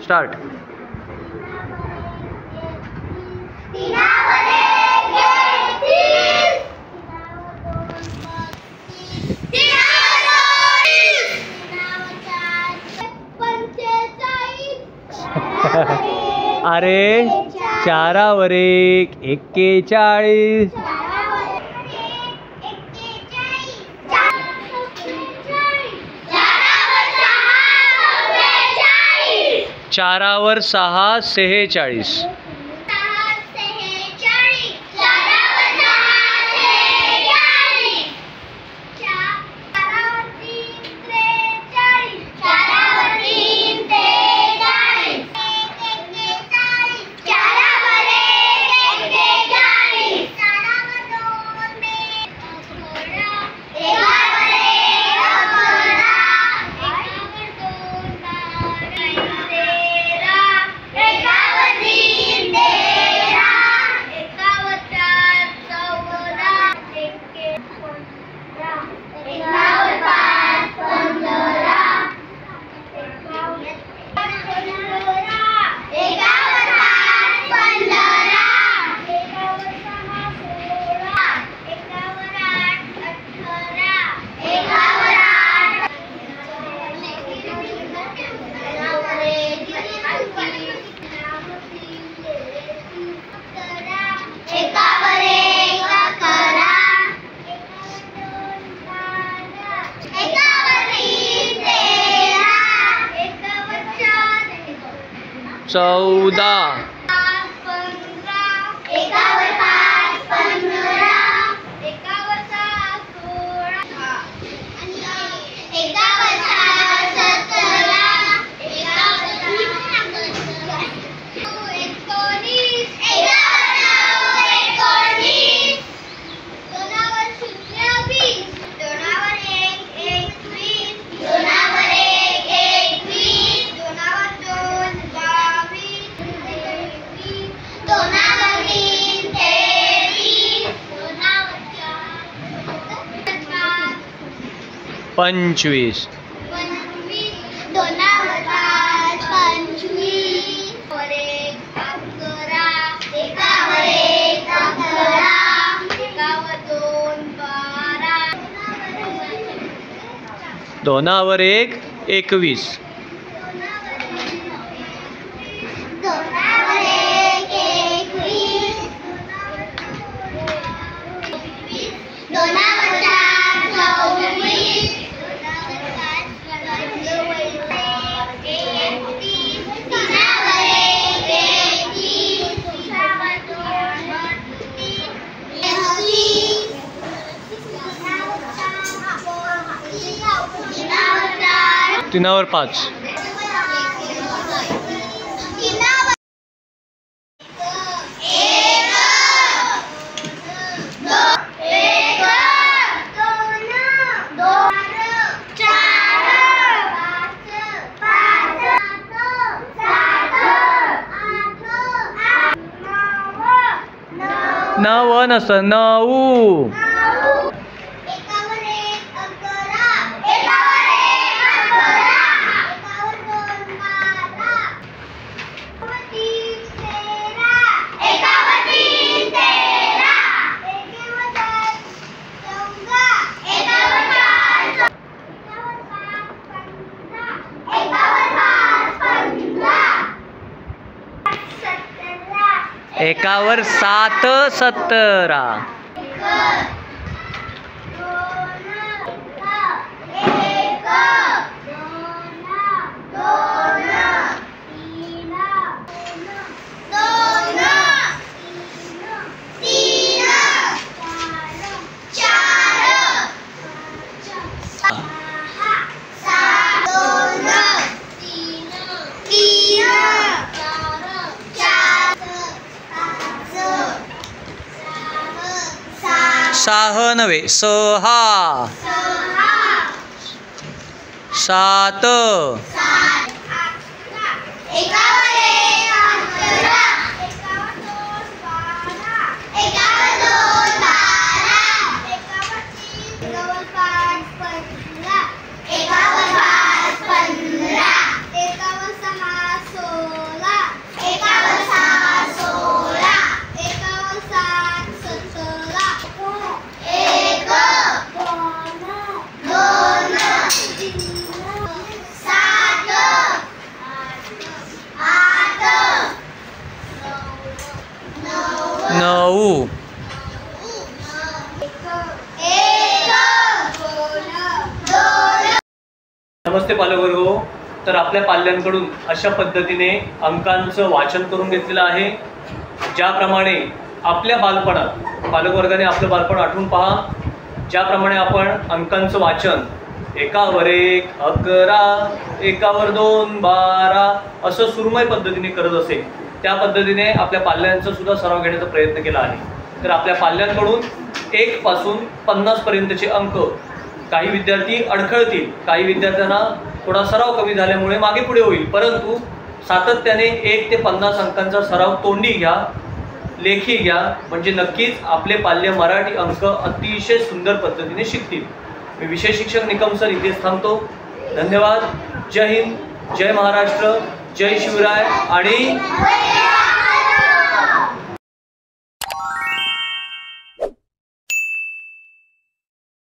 Start. अरे 4वर 1 41. 4वर 6 46. 14. 25. 2वर 1 21. 3वर 5. 9 नसतं 9. 1वर 7 17. 6 नव्हे 6. 7. 1 नमस्ते पालकवर्ग. तर आपल्या पाल्यांकडून अशा पद्धतीने अंकांचं वाचन करून घेतलेलं आहे. ज्याप्रमाणे आपल्या बालपणात पालकवर्गाने आपलं बालपण आठवून पहा. ज्याप्रमाणे आपण अंकांचं वाचन 1वर 1 11, 1वर 2 12 असं सुरमय पद्धतीने करत असेल, त्या पद्धतीने आपल्या पाल्यांचा सुद्धा सराव घेण्याचा प्रयत्न केला आहे. तर आपल्या पाल्यांकडून 1 पासून 50 पर्यंतचे अंक काही विद्यार्थी अडखळतील, काही विद्यार्थ्यांना थोडा सराव कमी झाल्यामुळे मागे पुढे होईल, परंतु सातत्याने 1 ते 50 अंकांचा सराव तोंडी घ्या, लेखी घ्या, म्हणजे नक्कीच आपले पाल्य मराठी अंक अतिशय सुंदर पद्धतीने शिकतील. मी विषय शिक्षक निकम सर इथेच थांबतो. धन्यवाद. जय हिंद, जय महाराष्ट्र, जय शिवराय आणि